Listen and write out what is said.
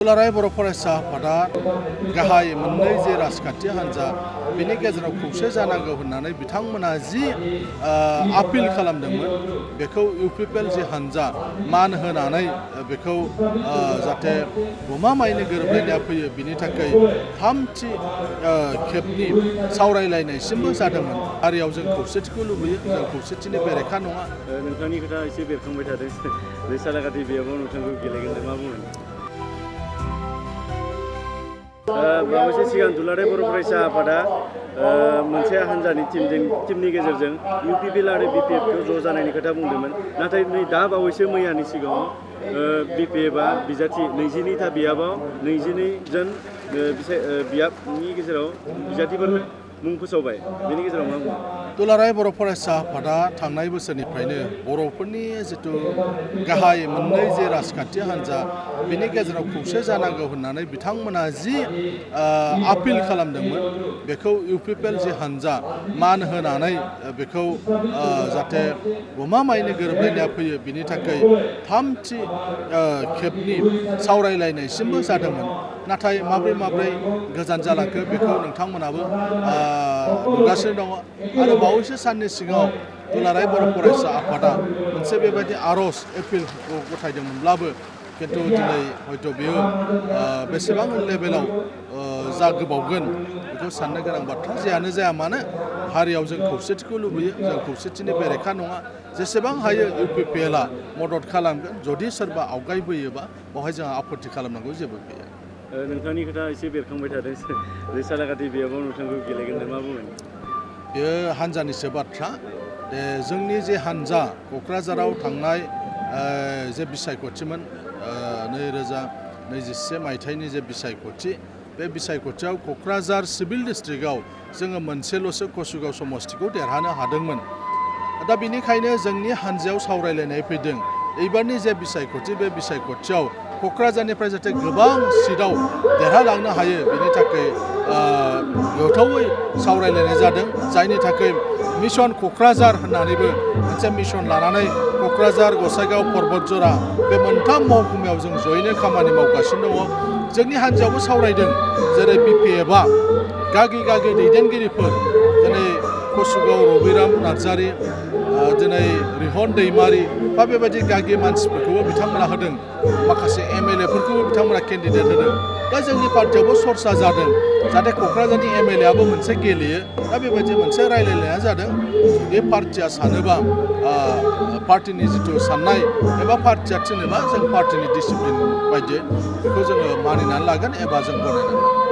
दुलाराय बर' फरायसा आफादा गाहाय मोननै जे राजखान्थि हान्जा बेनि गेजेराव खौसे जानांगौ होननानै बिथांमोना जि आपिल खालामदोंमोन बेखौ इउपिपिएल जे हान्जा मान होनानै बेखौ जाहाथे गमामायैनो गोरोबलायनाया फैयो बिनि थाखाय थामथि खेबनि सावरायलायनायसिमबो जादोंमोन। हारियाव जों खौसेथिखौ लुबैयो, जों खौसेथिनि बेरेखा नङा। नोंथांनि खोथा एसे बेरखांबाय थादों बे सालाकाथि बेयावबो नोंथांखौ गेलेगोन मा बुङो? बावैसो सिगां दुलाराय बर' फरायसा आफादा मोनसे हान्जानि टिमनि गेजेरजों इउपिपिएल आरो बिपिएफखौ ज' जानायनि खोथा बुंदोंमोन। नाथाय नै दा बावैसो मैयानि सिगाङाव बिपिएफआ बिजाथि 22था बियाबाव 22 जन बियाबनि गेजेराव बिजाथिफोरनो मुं फोसावबाय। बेनि गेजेराव मा बुङो? दुलाराय बर' फरायसा आफादा थांनाय बोसोरनिफ्रायनो बर'फोरनि जिथु गाहाय मोननै जे राजखान्थि हान्जा बेनि गेजेराव खौसे जानांगौ होननानै बिथांमोना जि आपिल खालामदोंमोन बेखौ इउपिपिएल जे हान्जा मान होनानै बेखौ जाहाथे गमामायैनो गोरोबलायनाया फैयो बिनि थाखाय थामथि खेबनि सावरायलायनायसिमबो जादोंमोन। नाथाय माब्रै गोजान जालांखो बेखौ नोंथांमोनाबो नुगासिनो दङ। आरो बावैसो साननि सिगाङाव दुलाराय बर' फरायसा आफादा मोनसे बेबायदि आर'ज एपिलखौ गथायदोंमोनब्लाबो खिन्थु दिनै हयथ' बेयो बेसेबां लेभेलाव जागोबावगोन बेखौ साननो गोनां बाथ्रा। जेयानो जाया मानो हारियाव जों खौसेथिखौ लुबैयो, जों खौसेथिनि बेरेखा नङा। जेसेबां हायो इउपिपिएलआ मदद खालामगोन। जुदि सोरबा आवगायबोयोबा बेवहाय जोंहा आपत्ति खालामनांगौ जेबो गैया। नोंथांनि खोथा एसे बेरखांबाय थादों बे सालाकाथि बेयावबो नोंथांखौ गेलेगोन मा बुङो? बेयो हान्जानिसो बाथ्रा। जोंनि जे हान्जा क'क्राझाराव थांनाय जे बिसायख'थिमोन 2021 मायथाइनि जे बिसायख'थि बे बिसायख'थियाव क'क्राझार सिभिल डिस्ट्रिक्टआव जोङो मोनसेल'सो कसुगाव समस्तिखौ देरहानो हादोंमोन। दा बेनिखायनो जोंनि हान्जायाव सावरायलायनाय फैदों एबारनि जे बिसायख'थि बे बिसायख'थियाव क'क्राझारनिफ्राय जाहाथे गोबां सिटआव देरहालांनो हायो बेनि थाखाय गोथौवै सावरायलायनाय जादों। जायनि थाखाय मिशन क'क्राझार होननानैबो मोनसे मिशन लानानै क'क्राझार, गसाइगाव, पर्बतजरा बे मोनथाम महकुमायाव जों जयैनो खामानि मावगासिनो दङ। जोंनि हान्जायावबो सावरायदों जेरै बिपिएफआ गागि दैदेनगिरिफोर दिनै कसुगाव रबिराम नार्जारि, दिनै रिहन दैमारि बा बेबायदि गागि मानसिफोरखौबो बिथांमोना होदों। माखासे एमएलएफोरखौबो बिथांमोना केन्डिडेट होदों। दा जोंनि पार्टियावबो सरसा जादों जाहाथे क'क्राझारनि एमएलएआबो मोनसे गेलेयो। दा बेबायदि मोनसे रायलायनाया जादों। जुदि पार्टिया सानोबा पार्टिनि जिथु साननाय एबा पार्टिया थिनोबा जों पार्टिनि डिसिप्लिन बायदियै बेखौ जोङो मानिनानै लागोन एबा जों गनायनानै लागोन।